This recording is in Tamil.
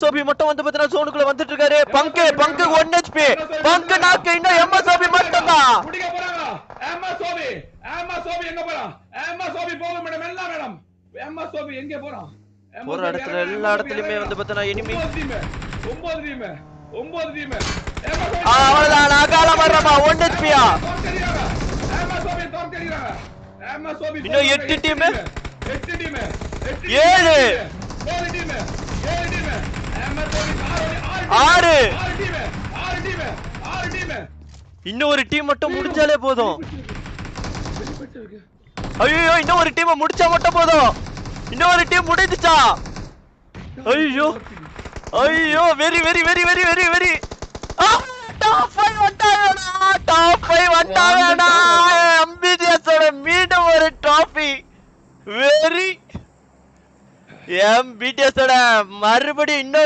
சோபி மட்டும் வந்து பாத்தீங்கன்னா ஜோனுக்குள்ள வந்துட்டு இருக்காரு. பங்கு 1 HP. பங்கு நாக்கு இன்னும் எம்எஸ் சோபி மட்டும் தான். முடிக்க போறாங்க. எம்எஸ் சோபி எங்க போறான்? எம்எஸ் சோபி போகும் மேடம் எல்லாம் மேடம். எம்எஸ் சோபி எங்க போறான்? ஒரு இடத்துல எல்லா இடத்துலயுமே வந்து பாத்தீங்கன்னா எனிமி 9 டீம். அவ்வளவுதான் அகால மரமா 1 HP யா. எம்எஸ் சோபி தோற்கடிறாங்க. எம்எஸ் சோபி இன்னும் 8 team. 8 team. 7 team. 7 team. MS சோபி 6 டீம். இன்னும் ஒரு டீம் மட்டும் முடிஞ்சாலே போதும். ஐயோ இன்னும் ஒரு டீம் முடிச்சா மட்டும் போதும். இன்னும் ஒரு டீம் முடிஞ்சுச்சா? ஐயோ ஐயோ வெரி டாப் 5 வந்தாங்கடா. எம்பிடிஎஸ் ஓட மீண்டும் ஒரு டிராஃபி. வெரி எம்பிடிஎஸ் ஓட மறுபடியும் இன்னொரு